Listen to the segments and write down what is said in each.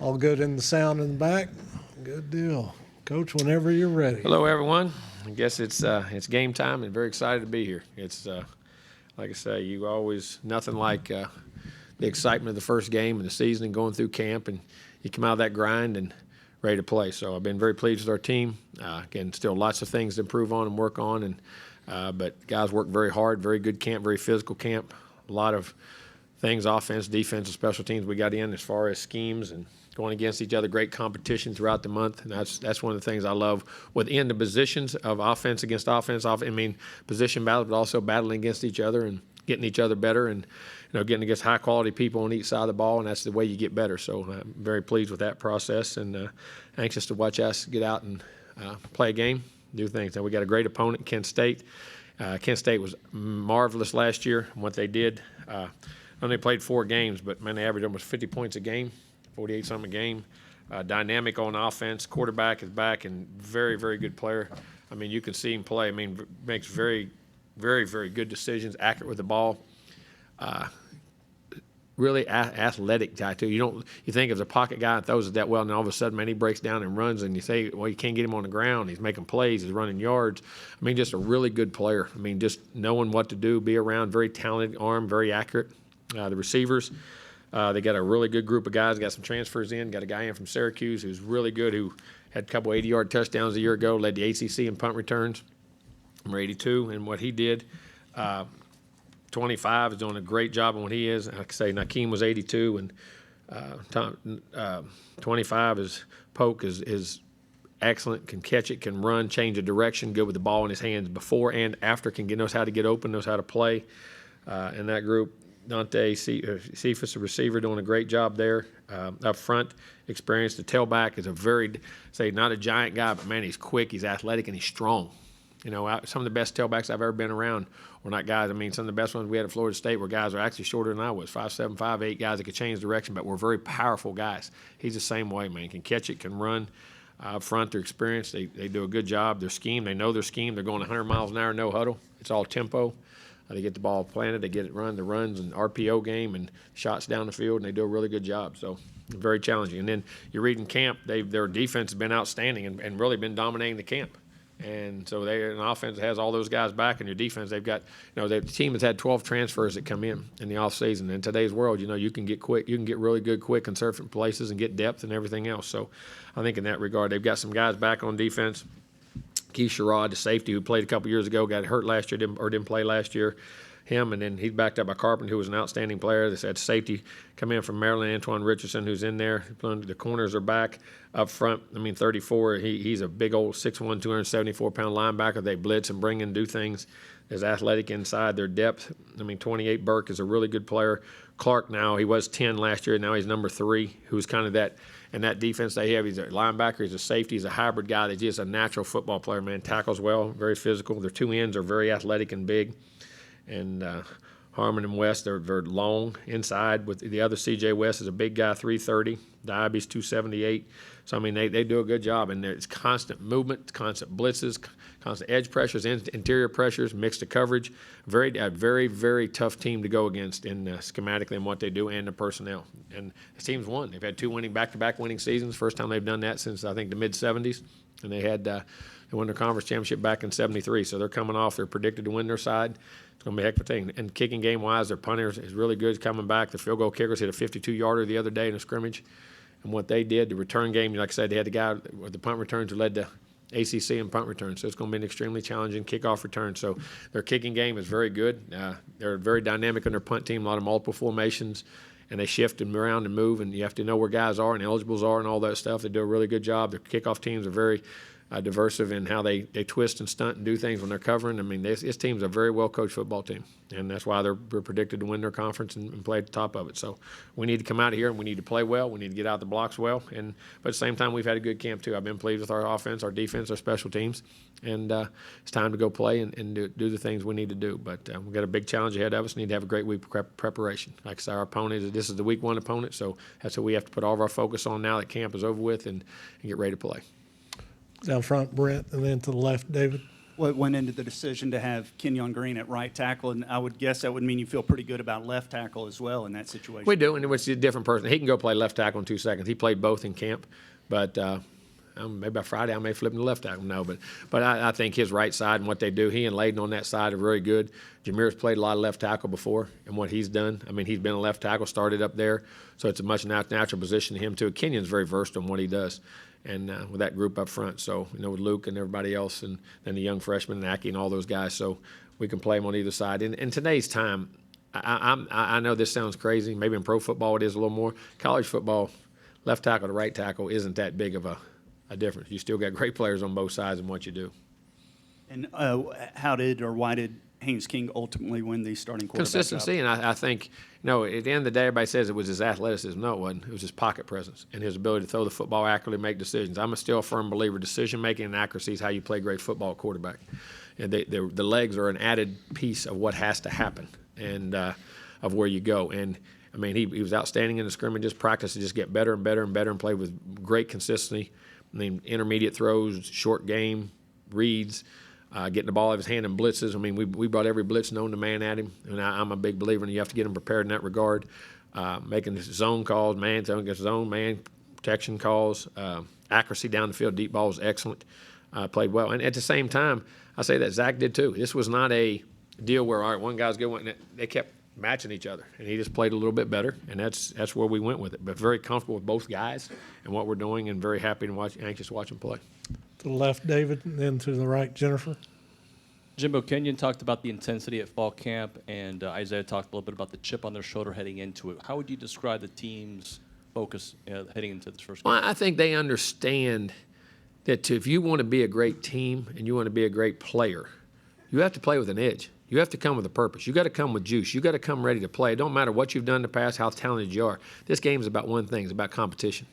All good in the sound in the back? Good deal. Coach, whenever you're ready. Hello, everyone. I guess it's game time, and very excited to be here. It's like I say, you always nothing like the excitement of the first game of the season and going through camp, and you come out of that grind and ready to play. So I've been very pleased with our team. Again, still lots of things to improve on and work on, and but guys work very hard. Very good camp, very physical camp. A lot of things, offense, defense, and special teams we got in as far as schemes and going against each other, great competition throughout the month, and that's one of the things I love within the positions of offense against offense. I mean, position battles, but also battling against each other and getting each other better, and getting against high quality people on each side of the ball, and that's the way you get better. So I'm very pleased with that process, and anxious to watch us get out and play a game, do things. Now we got a great opponent, Kent State. Kent State was marvelous last year. What they did, only played 4 games, but man, they averaged almost 50 points a game. 48-something a game. Dynamic on offense. Quarterback is back and very, very good player. I mean, you can see him play. I mean, makes very, very, very good decisions, accurate with the ball. Really athletic guy, too. You think of a pocket guy and throws it that well, and all of a sudden, man, he breaks down and runs, and you say, well, you can't get him on the ground. He's making plays. He's running yards. I mean, just a really good player. I mean, just knowing what to do, be around, very talented arm, very accurate. The receivers. They got a really good group of guys. Got some transfers in. Got a guy in from Syracuse who's really good, who had a couple 80-yard touchdowns a year ago, led the ACC in punt returns. Number 82, and what he did. 25 is doing a great job on what he is. Like I say, Nakeem was 82, and 25 is Polk is excellent, can catch it, can run, change of direction, good with the ball in his hands before and after, knows how to get open, knows how to play in that group. Dante Cephas, a receiver, doing a great job there. Up front, experienced. The tailback is not a giant guy, but, man, he's quick, he's athletic, and he's strong. Some of the best tailbacks I've ever been around were not guys. I mean, some of the best ones we had at Florida State were guys who are actually shorter than I was, 5'7", 5'8", guys that could change direction, but were very powerful guys. He's the same way, man. Can catch it, can run. Up front, they're experienced. They do a good job. Their scheme, they know their scheme. They're going 100 miles an hour, no huddle. It's all tempo. They get the ball planted, they get it run, the runs and RPO game and shots down the field, and they do a really good job. So very challenging. And then you read in camp, their defense has been outstanding and really been dominating the camp. And so an offense that has all those guys back, and your defense, they've got, the team has had 12 transfers that come in the offseason. In today's world, you can get quick, you can get really good quick in certain places and get depth and everything else. So I think in that regard, they've got some guys back on defense. Keith Sherrod, the safety who played a couple years ago, got hurt last year or didn't play last year. Him, and then he's backed up by Carpenter, who was an outstanding player. They said safety come in from Maryland, Antoine Richardson, who's in there. The corners are back up front. I mean, 34, he's a big old 6'1", 274-pound linebacker. They blitz and bring and do things. There's athletic inside, their depth. I mean, 28, Burke is a really good player. Clark now, he was 10 last year. Now he's number 3, who's kind of that. And that defense they have, he's a linebacker, he's a safety, he's a hybrid guy. He's just a natural football player, man. Tackles well, very physical. Their 2 ends are very athletic and big. And Harmon and West, they're long inside. With the other C.J. West is a big guy, 330. Diaby's 278. So, I mean, they do a good job. And there's constant movement, constant blitzes, constant edge pressures, interior pressures, mixed to coverage. A very, very tough team to go against in schematically and what they do and the personnel. And the team's won. They've had 2 back-to-back winning seasons. First time they've done that since, I think, the mid-'70s. And they won their conference championship back in '73. So they're coming off. They're predicted to win their side. It's going to be a heck of a thing. And kicking game-wise, their punter is really good coming back. The field goal kickers hit a 52-yarder the other day in a scrimmage. And what they did, the return game, like I said, they had the guy with the punt returns who led the ACC in punt returns. So it's going to be an extremely challenging kickoff return. So their kicking game is very good. They're very dynamic on their punt team, a lot of multiple formations. And they shift them around and move, and you have to know where guys are and eligibles are and all that stuff. They do a really good job. Their kickoff teams are very diversive in how they twist and stunt and do things when they're covering. I mean, this team's a very well-coached football team, and that's why they're predicted to win their conference and play at the top of it. So we need to come out of here, and we need to play well. We need to get out the blocks well. But at the same time, we've had a good camp, too. I've been pleased with our offense, our defense, our special teams, and it's time to go play and do the things we need to do. But we've got a big challenge ahead of us. We need to have a great week of preparation. Like I said, our opponent, this is the week 1 opponent, so that's what we have to put all of our focus on now that camp is over with and get ready to play. Down front, Brent, and then to the left, David. What went into the decision to have Kenyon Green at right tackle? And I would guess that would mean you feel pretty good about left tackle as well in that situation. We do, and it's a different person. He can go play left tackle in 2 seconds. He played both in camp, but maybe by Friday I may flip him to left tackle. No, but I think his right side and what they do, he and Layden on that side are very good. Jameer's played a lot of left tackle before, and what he's done, I mean, he's been a left tackle, started up there, so it's a much natural position to him too. Kenyon's very versed on what he does, and with that group up front, so with Luke and everybody else, and then the young freshman and Aki and all those guys, so we can play him on either side. In today's time, I know this sounds crazy. Maybe in pro football it is a little more. College football, left tackle to right tackle isn't that big of a difference. You still got great players on both sides in what you do. And how did or why did Haynes King ultimately win the starting quarterback Consistency, job? and I think, at the end of the day, everybody says it was his athleticism. No, it wasn't. It was his pocket presence and his ability to throw the football accurately, make decisions. I'm still a firm believer decision-making and accuracy is how you play great football at quarterback. And the legs are an added piece of what has to happen and of where you go. And, I mean, he was outstanding in the scrimmages, practice to just get better and better and better and play with great consistency. I mean, intermediate throws, short game, reads, getting the ball out of his hand in blitzes. I mean, we brought every blitz known to man at him, and I'm a big believer in you have to get him prepared in that regard. Making zone calls, man against zone, man protection calls, accuracy down the field, deep balls, excellent. Played well. And at the same time, I say that Zach did too. This was not a deal where, all right, one guy's good, and they kept matching each other, and he just played a little bit better, and that's where we went with it. But very comfortable with both guys and what we're doing, and very happy and anxious to watch them play. To the left, David, and then to the right, Jennifer. Jimbo, Kenyon talked about the intensity at fall camp, and Isaiah talked a little bit about the chip on their shoulder heading into it. How would you describe the team's focus heading into this first game? Well, I think they understand that if you want to be a great team and you want to be a great player, you have to play with an edge. You have to come with a purpose. You got to come with juice. You got to come ready to play. It don't matter what you've done in the past, how talented you are. This game is about one thing: it's about competition.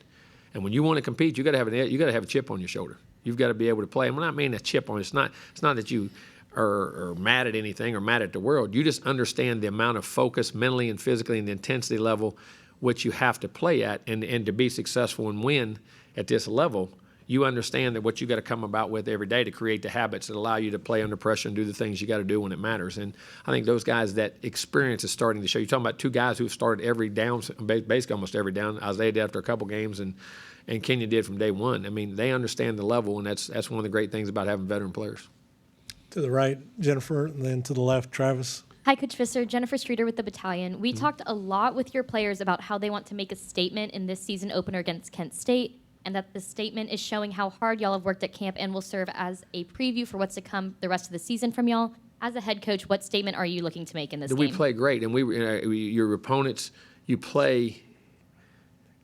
And when you want to compete, you got to have you got to have a chip on your shoulder. You've got to be able to play. And when I mean a chip on, it's not that you are mad at anything or mad at the world. You just understand the amount of focus, mentally and physically, and the intensity level which you have to play at, and to be successful and win at this level. You understand that what you got to come about with every day to create the habits that allow you to play under pressure and do the things you got to do when it matters. And I think those guys, that experience is starting to show. You're talking about two guys who've started every down, basically almost every down. Isaiah did after a couple games, and Kenyon did from day one. I mean, they understand the level, and that's one of the great things about having veteran players. To the right, Jennifer, and then to the left, Travis. Hi, Coach Visser. Jennifer Streeter with the Battalion. We talked a lot with your players about how they want to make a statement in this season opener against Kent State, and that the statement is showing how hard y'all have worked at camp and will serve as a preview for what's to come the rest of the season from y'all. As a head coach, what statement are you looking to make in this game? We play great, and your opponents, you play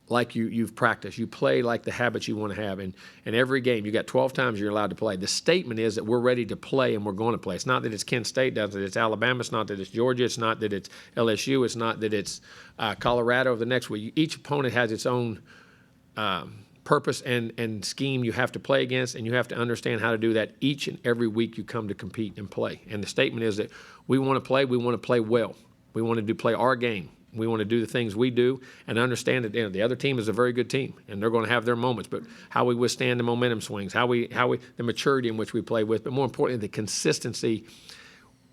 like you've practiced. You play like the habits you want to have. And every game, you got 12 times you're allowed to play. The statement is that we're ready to play and we're going to play. It's not that it's Kent State, it's not that it's Alabama, it's not that it's Georgia, it's not that it's LSU, it's not that it's Colorado the next week. Each opponent has its own purpose and scheme you have to play against, and you have to understand how to do that each and every week you come to compete and play. And the statement is that we want to play well. We want to play our game. We want to do the things we do and understand that the other team is a very good team, and they're going to have their moments. But how we withstand the momentum swings, the maturity in which we play with, but more importantly, the consistency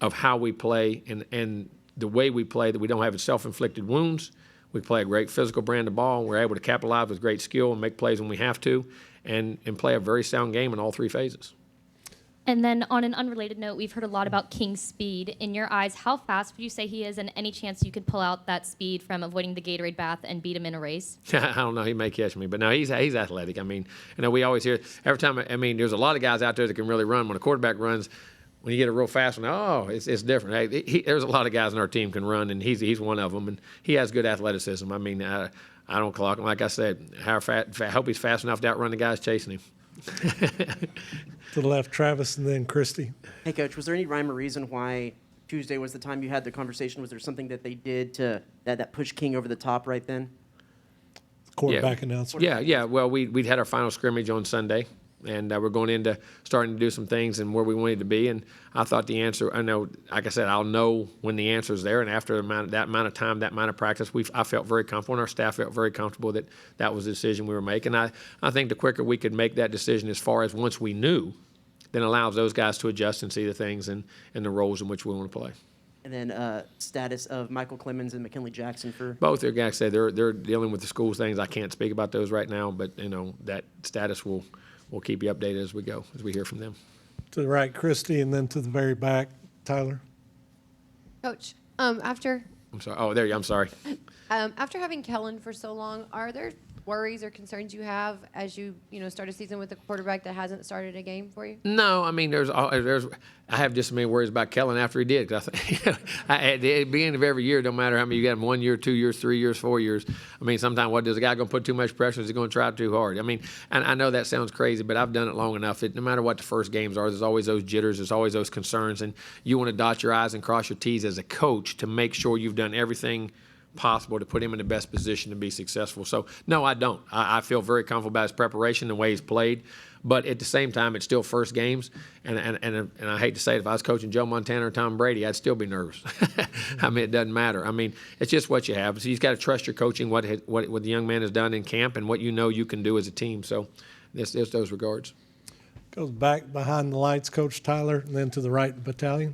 of how we play and the way we play, that we don't have self-inflicted wounds. We play a great physical brand of ball. We're able to capitalize with great skill and make plays when we have to, and play a very sound game in all three phases. And then on an unrelated note, we've heard a lot about King's speed. In your eyes, how fast would you say he is, and any chance you could pull out that speed from avoiding the Gatorade bath and beat him in a race? I don't know. He may catch me. But no, he's athletic. I mean, we always hear every time. I mean, there's a lot of guys out there that can really run. When a quarterback runs, when you get a real fast one, it's different. Hey, there's a lot of guys in our team can run, and he's one of them. And he has good athleticism. I mean, I don't clock him. Like I said, I hope he's fast enough to outrun the guys chasing him. To the left, Travis, and then Christy. Hey, Coach, was there any rhyme or reason why Tuesday was the time you had the conversation? Was there something that they did that pushed King over the top right then? Quarterback announcement. Yeah. Well, we'd had our final scrimmage on Sunday, and we're going into starting to do some things and where we wanted to be. And I thought the answer, like I said, I'll know when the answer is there. And after that amount of time, that amount of practice, I felt very comfortable, and our staff felt very comfortable that was the decision we were making. I think the quicker we could make that decision as far as once we knew, then allows those guys to adjust and see the things and the roles in which we want to play. And then status of Michael Clemens and McKinley Jackson for. Both their guys say they're dealing with the schools things. I can't speak about those right now, but that status will keep you updated as we go, as we hear from them. To the right, Christy, and then to the very back, Tyler. Coach, after I'm sorry. Oh, there you. I'm sorry. after having Kellen for so long, are there worries or concerns you have as you start a season with a quarterback that hasn't started a game for you? No, I mean I have just as many worries about Kellen after he did. 'Cause at the beginning of every year, no matter how many you got him, 1 year, 2 years, 3 years, 4 years. I mean, sometimes what does a guy going to put too much pressure? Is he going to try too hard? I mean, and I know that sounds crazy, but I've done it long enough that no matter what the first games are, there's always those jitters, there's always those concerns, and you want to dot your I's and cross your T's as a coach to make sure you've done everything possible to put him in the best position to be successful. So, no, I don't. I feel very comfortable about his preparation, the way he's played. But at the same time, it's still first games. And I hate to say it, if I was coaching Joe Montana or Tom Brady, I'd still be nervous. I mean, it doesn't matter. I mean, it's just what you have. So you've got to trust your coaching, what the young man has done in camp and what you can do as a team. So it's those regards. Goes back behind the lights, Coach Tyler, and then to the right, Battalion.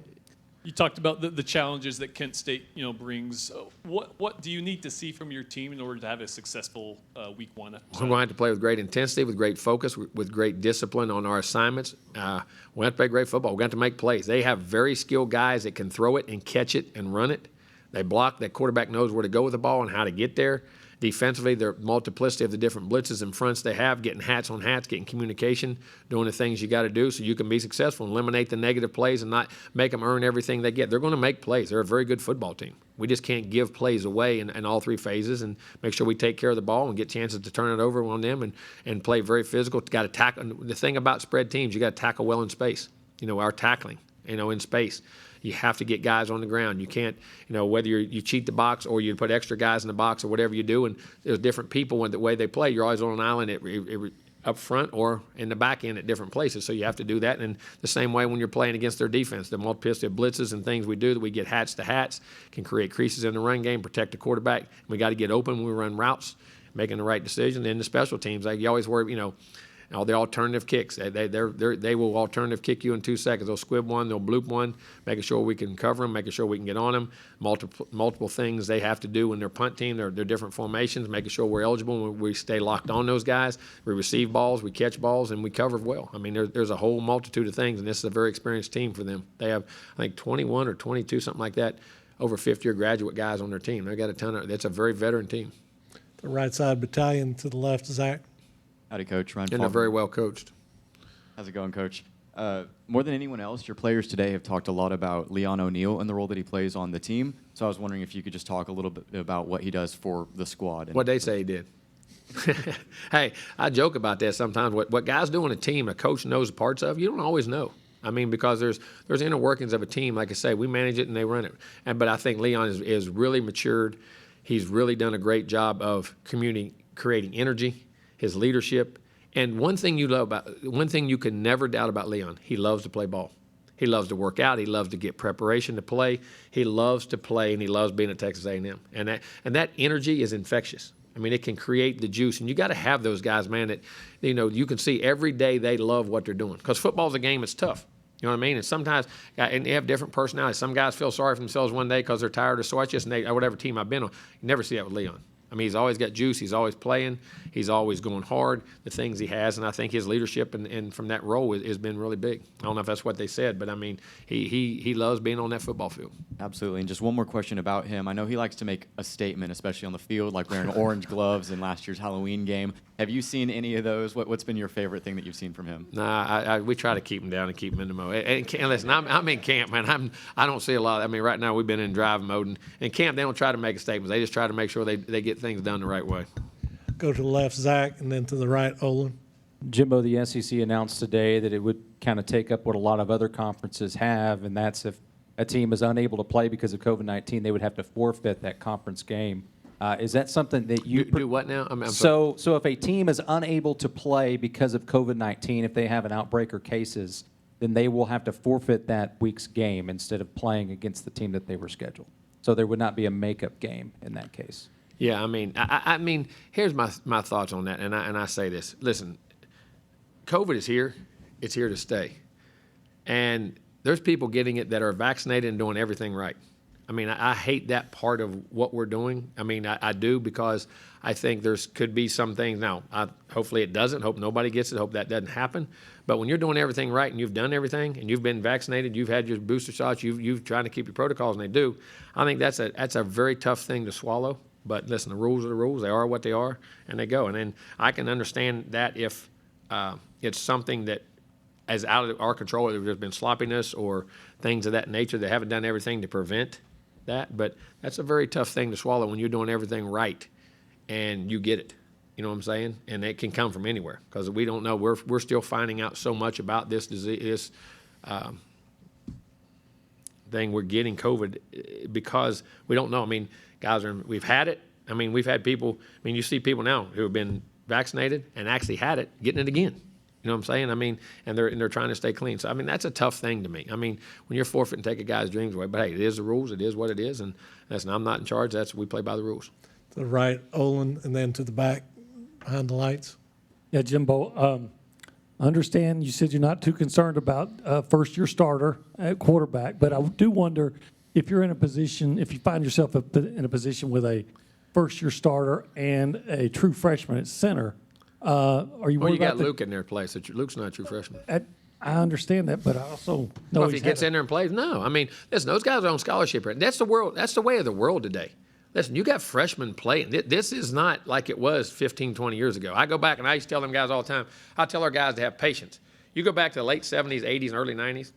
You talked about the challenges that Kent State, brings. What do you need to see from your team in order to have a successful week one? We're going to have to play with great intensity, with great focus, with great discipline on our assignments. We have to play great football. We're going to have to make plays. They have very skilled guys that can throw it and catch it and run it. They block. That quarterback knows where to go with the ball and how to get there. Defensively, the multiplicity of the different blitzes and fronts they have, getting hats on hats, getting communication, doing the things you got to do so you can be successful and eliminate the negative plays and not make them earn everything they get. They're going to make plays. They're a very good football team. We just can't give plays away in all three phases and make sure we take care of the ball and get chances to turn it over on them and play very physical. Got to tackle. The thing about spread teams, you got to tackle well in space. Our tackling, in space. You have to get guys on the ground. You can't, whether you cheat the box or you put extra guys in the box or whatever you do, and there's different people in the way they play. You're always on an island up front or in the back end at different places. So you have to do that. And the same way when you're playing against their defense, the multiplicity of blitzes and things we do that we get hats to hats can create creases in the run game, protect the quarterback. We got to get open when we run routes, making the right decision. And the special teams, you always worry, all the alternative kicks. They will alternative kick you in 2 seconds. They'll squib one, they'll bloop one, making sure we can cover them, making sure we can get on them. Multiple things they have to do in their punt team, their different formations, making sure we're eligible. We stay locked on those guys. We receive balls, we catch balls, and we cover well. I mean, there's a whole multitude of things, and this is a very experienced team for them. They have, I think, 21 or 22, something like that, over 50-year graduate guys on their team. They've got a ton of. That's a very veteran team. The right side, Battalion, to the left, Zach. Howdy, Coach. Ryan And they're Faulkner. very well coached. How's it going, Coach? More than anyone else, your players today have talked a lot about Leon O'Neal and the role that he plays on the team. So I was wondering if you could just talk a little bit about what he does for the squad. And What they say he did. Hey, I joke about that sometimes. What guys do on a team, a coach knows parts of, you don't always know. I mean, because there's inner workings of a team. Like I say, we manage it and they run it. But I think Leon is really matured. He's really done a great job of creating energy, his leadership. And one thing you can never doubt about Leon, he loves to play ball. He loves to work out. He loves to get preparation to play. He loves to play, and he loves being at Texas A&M. And that energy is infectious. I mean, it can create the juice, and you got to have those guys, man. That you can see every day they love what they're doing because football's a game. It's tough. You know what I mean? And sometimes, and they have different personalities. Some guys feel sorry for themselves one day because they're tired or so. It's just whatever team I've been on. You never see that with Leon. I mean, he's always got juice. He's always playing. He's always going hard, the things he has. And I think his leadership and from that role has been really big. I don't know if that's what they said, but, I mean, he loves being on that football field. Absolutely. And just one more question about him. I know he likes to make a statement, especially on the field, like wearing orange gloves in last year's Halloween game. Have you seen any of those? What's been your favorite thing that you've seen from him? Nah, we try to keep him down and keep him in the mode. And listen, I'm in camp, man. I don't see a lot. I mean, right now we've been in drive mode. And in camp, they don't try to make a statement. They just try to make sure they get things done the right way. Go to the left, Zach, and then to the right, Olin. Jimbo, the SEC announced today that it would kind of take up what a lot of other conferences have, and that's if a team is unable to play because of COVID-19, they would have to forfeit that conference game. Is that something that you do what now? I'm sorry. So if a team is unable to play because of COVID-19, if they have an outbreak or cases, then they will have to forfeit that week's game instead of playing against the team that they were scheduled. So there would not be a makeup game in that case. Yeah, I mean, here's my thoughts on that, and I say this. Listen, COVID is here. It's here to stay. And there's people getting it that are vaccinated and doing everything right. I mean, I hate that part of what we're doing. I mean, I do, because I think could be some things. Now, hopefully it doesn't. Hope nobody gets it. Hope that doesn't happen. But when you're doing everything right and you've done everything and you've been vaccinated, you've had your booster shots, you've trying to keep your protocols, and they do, I think that's a very tough thing to swallow. But listen, the rules are the rules. They are what they are, and they go. And then I can understand that if it's something that is out of our control, if there's been sloppiness or things of that nature, they haven't done everything to prevent that. But that's a very tough thing to swallow when you're doing everything right and you get it. You know what I'm saying? And it can come from anywhere, because we don't know. We're still finding out so much about this disease, thing. We're getting COVID because we don't know. I mean, guys, we've had it. I mean, we've had people. I mean, you see people now who have been vaccinated and actually had it, getting it again. You know what I'm saying? I mean, and they're trying to stay clean. So I mean, that's a tough thing to me. I mean, when you're forfeiting, take a guy's dreams away. But hey, it is the rules. It is what it is. And listen, I'm not in charge. We play by the rules. To the right, Olin, and then to the back, behind the lights. Yeah, Jimbo, I understand you said you're not too concerned about first-year starter at quarterback, but I do wonder if you're in a position, if you find yourself in a position with a first-year starter and a true freshman at center, are you Well, worried you got about Luke in there to play. So Luke's not a true freshman. I understand that, but I also know Well, if he gets in there and plays, no. I mean, listen, those guys are on scholarship. That's the world. That's the way of the world today. Listen, you got freshmen playing. This is not like it was 15, 20 years ago. I go back, and I used to tell them guys all the time, I tell our guys to have patience. You go back to the late 70s, 80s, and early 90s,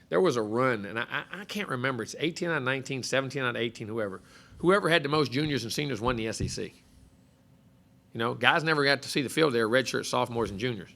there was a run, and I can't remember. It's 18 out of 19, 17 out of 18, whoever. Whoever had the most juniors and seniors won the SEC. You know, guys never got to see the field. They were redshirt sophomores and juniors.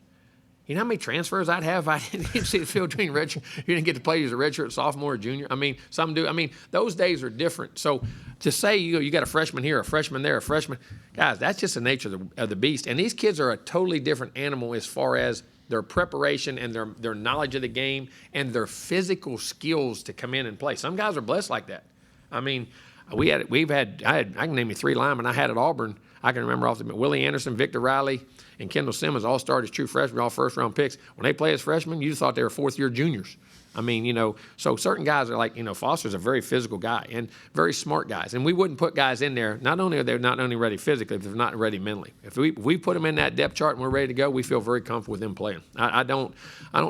You know how many transfers I'd have if I didn't see the field between redshirt? You didn't get to play as a redshirt sophomore or junior. I mean, some do. I mean, those days are different. So to say you got a freshman here, a freshman there, a freshman, guys, that's just the nature of the beast. And these kids are a totally different animal as far as their preparation and their knowledge of the game and their physical skills to come in and play. Some guys are blessed like that. I mean, I can name you 3 linemen I had at Auburn. I can remember off the Willie Anderson, Victor Riley, and Kendall Simmons all started as true freshmen, all first-round picks. When they play as freshmen, you thought they were fourth-year juniors. I mean, you know, so certain guys are like, you know, Foster's a very physical guy and very smart guys. And we wouldn't put guys in there, not only are they not only ready physically, but they're not ready mentally. If we put them in that depth chart and we're ready to go, we feel very comfortable with them playing. I don't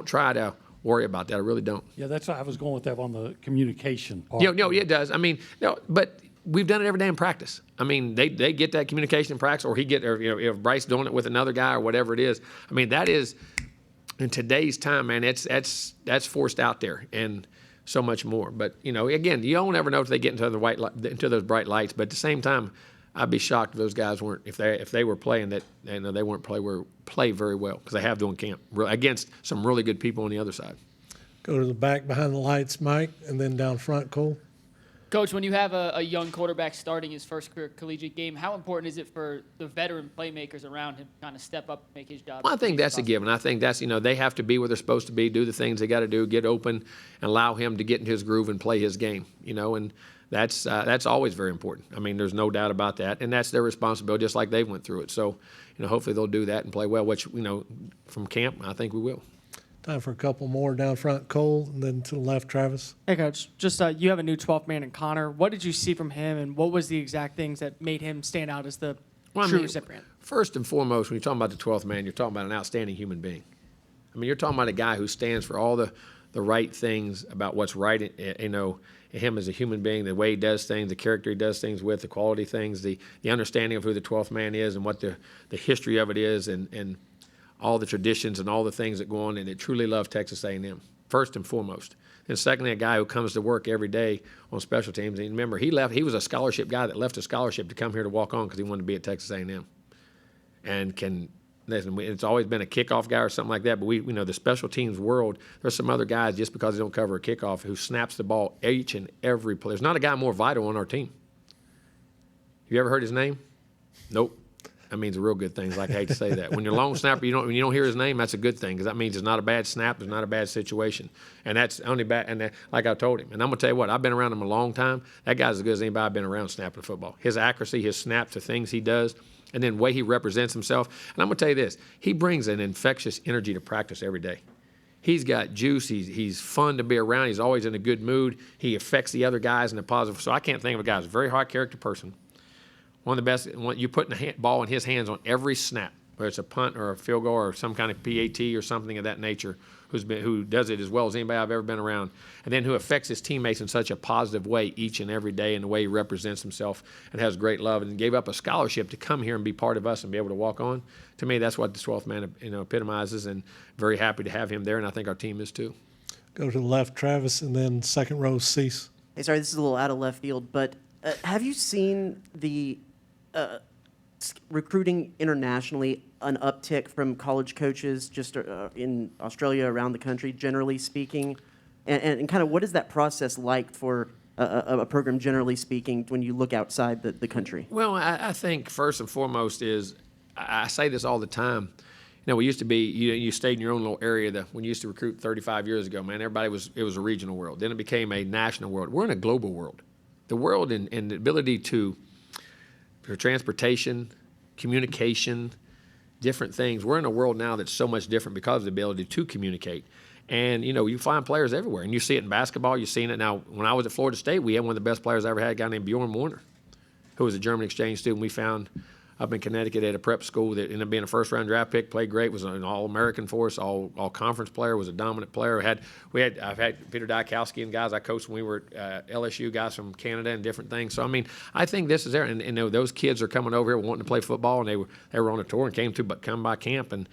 try to worry about that. I really don't. Yeah, that's why I was going with that on the communication part. No, it does. I mean, no, but we've done it every day in practice. I mean, they get that communication in practice, or if Bryce doing it with another guy or whatever it is. I mean, that is in today's time, man. That's forced out there and so much more. But you know, again, you don't ever know if they get into those bright lights. But at the same time, I'd be shocked if those guys weren't if they were playing that they weren't play very well, because they have doing camp against some really good people on the other side. Go to the back behind the lights, Mike, and then down front, Cole. Coach, when you have a young quarterback starting his first career collegiate game, how important is it for the veteran playmakers around him to kind of step up and make his job? Well, I think that's a given. I think that's, they have to be where they're supposed to be, do the things they got to do, get open, and allow him to get in his groove and play his game, and that's always very important. I mean, there's no doubt about that, and that's their responsibility, just like they went through it. So, hopefully they'll do that and play well, which, from camp, I think we will. Time for a couple more down front, Cole, and then to the left, Travis. Hey, Coach. Just you have a new 12th man in Connor. What did you see from him, and what was the exact things that made him stand out as the true recipient? First and foremost, when you're talking about the 12th man, you're talking about an outstanding human being. I mean, you're talking about a guy who stands for all the right things about what's right, him as a human being, the way he does things, the character he does things with, the quality things, the understanding of who the 12th man is and what the history of it is, and all the traditions and all the things that go on, and they truly love Texas A&M, first and foremost. And secondly, a guy who comes to work every day on special teams. And remember, he was a scholarship guy that left a scholarship to come here to walk on because he wanted to be at Texas A&M. And it's always been a kickoff guy or something like that, but the special teams world, there's some other guys, just because they don't cover a kickoff, who snaps the ball each and every play. There's not a guy more vital on our team. Have you ever heard his name? Nope. That means real good things. Like, I hate to say that. When you're a long snapper, when you don't hear his name, that's a good thing, because that means it's not a bad snap, it's not a bad situation, and that's only bad. And like I told him, and I'm gonna tell you what, I've been around him a long time. That guy's as good as anybody I've been around snapping the football. His accuracy, his snaps, the things he does, and then the way he represents himself. And I'm gonna tell you this: he brings an infectious energy to practice every day. He's got juice. He's fun to be around. He's always in a good mood. He affects the other guys in a positive. So I can't think of a guy who's a very high character person. One of the best. You put the ball in his hands on every snap, whether it's a punt or a field goal or some kind of PAT or something of that nature, who does it as well as anybody I've ever been around, and then who affects his teammates in such a positive way each and every day in the way he represents himself and has great love and gave up a scholarship to come here and be part of us and be able to walk on. To me, that's what the 12th man epitomizes, and very happy to have him there, and I think our team is too. Go to the left, Travis, and then second row, Cease. Hey, sorry, this is a little out of left field, but have you seen the recruiting internationally, an uptick from college coaches just in Australia, around the country, generally speaking? And kind of what is that process like for a program, generally speaking, when you look outside the country? Well, I think first and foremost is, I say this all the time, we used to be, you stayed in your own little area. When you used to recruit 35 years ago, man, it was a regional world. Then it became a national world. We're in a global world. The world and the ability for transportation, communication, different things. We're in a world now that's so much different because of the ability to communicate. And, you find players everywhere. And you see it in basketball. You've seen it now. When I was at Florida State, we had one of the best players I ever had, a guy named Bjorn Warner, who was a German exchange student we found up in Connecticut at a prep school that ended up being a first-round draft pick, played great, was an All-American for us, all-conference player, was a dominant player. I've had Peter Dykowski and guys I coached when we were at LSU, guys from Canada and different things. So, I think this is there. And those kids are coming over here wanting to play football, and they were on a tour and come by camp. And,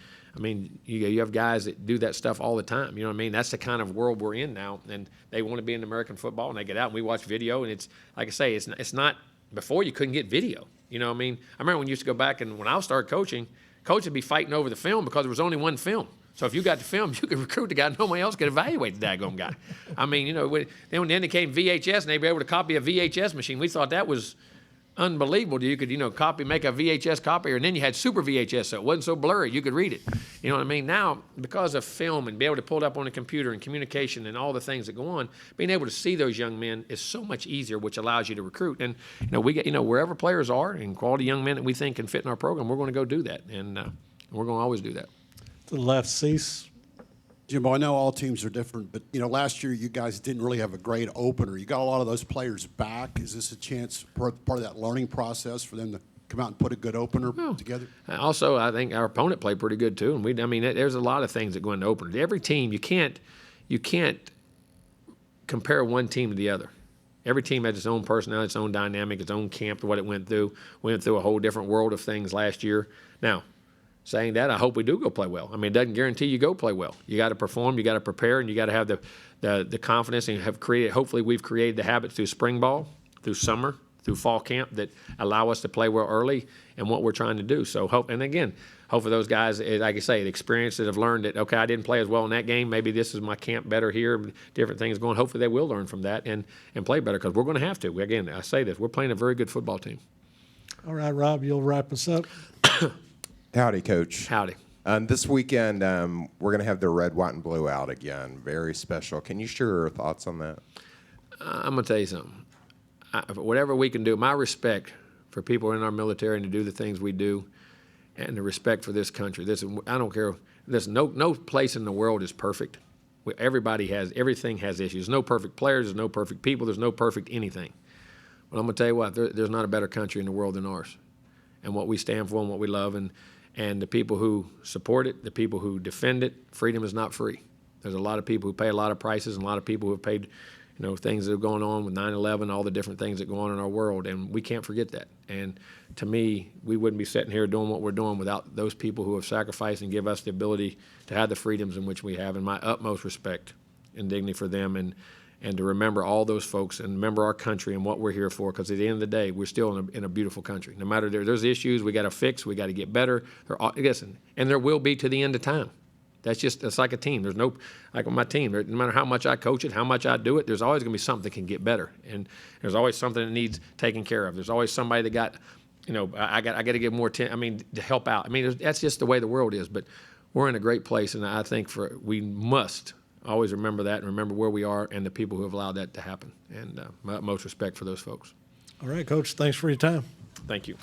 you have guys that do that stuff all the time. You know what I mean? That's the kind of world we're in now. And they want to be in American football, and they get out and we watch video. And it's, like I say, it's not – before you couldn't get video. You know what I mean? I remember when you used to go back, and when I started coaching, coach would be fighting over the film because there was only one film. So if you got the film, you could recruit the guy. Nobody else could evaluate the daggone guy. Then they came VHS, and they'd be able to copy a VHS machine. We thought that was unbelievable. You could, make a VHS copier, and then you had super VHS, so it wasn't so blurry. You could read it. You know what I mean? Now, because of film and be able to pull it up on a computer and communication and all the things that go on, being able to see those young men is so much easier, which allows you to recruit. And, we get, wherever players are and quality young men that we think can fit in our program, we're going to go do that. And we're going to always do that. To the left, Cease. Jimbo, I know all teams are different, but last year you guys didn't really have a great opener. You got a lot of those players back. Is this a chance, part of that learning process, for them to come out and put a good opener together? Also, I think our opponent played pretty good too. And there's a lot of things that go into openers. Every team, you can't compare one team to the other. Every team has its own personality, its own dynamic, its own camp, what it went through. We went through a whole different world of things last year. Now, saying that, I hope we do go play well. It doesn't guarantee you go play well. You got to perform, you got to prepare, and you got to have the confidence and hopefully we've created the habits through spring ball, through summer, through fall camp that allow us to play well early and what we're trying to do. So hopefully those guys, like I say, the experience that have learned that, okay, I didn't play as well in that game. Maybe this is my camp better here, different things going. Hopefully they will learn from that and play better because we're going to have to. Again, I say this, we're playing a very good football team. All right, Rob, you'll wrap us up. Howdy, Coach. Howdy. This weekend, we're going to have the red, white, and blue out again. Very special. Can you share your thoughts on that? I'm going to tell you something. Whatever we can do, my respect for people in our military and to do the things we do, and the respect for this country. I don't care. No place in the world is perfect. Everything has issues. There's no perfect players. There's no perfect people. There's no perfect anything. But I'm going to tell you what, there's not a better country in the world than ours. And what we stand for and what we love, and the people who support it, the people who defend it. Freedom is not free. There's a lot of people who pay a lot of prices and a lot of people who have paid, things that are going on with 9/11, all the different things that go on in our world, and we can't forget that. And to me, we wouldn't be sitting here doing what we're doing without those people who have sacrificed and give us the ability to have the freedoms in which we have, and my utmost respect and dignity for them, and to remember all those folks and remember our country and what we're here for, because at the end of the day, we're still in a beautiful country. No matter there's issues we got to fix, we got to get better. Listen, and there will be to the end of time. It's like a team. There's no, like with my team, no matter how much I coach it, how much I do it, there's always going to be something that can get better. And there's always something that needs taken care of. There's always somebody that got, I got to give more attention, to help out. That's just the way the world is. But we're in a great place, and I think we must always remember that and remember where we are and the people who have allowed that to happen. And my utmost respect for those folks. All right, Coach, thanks for your time. Thank you.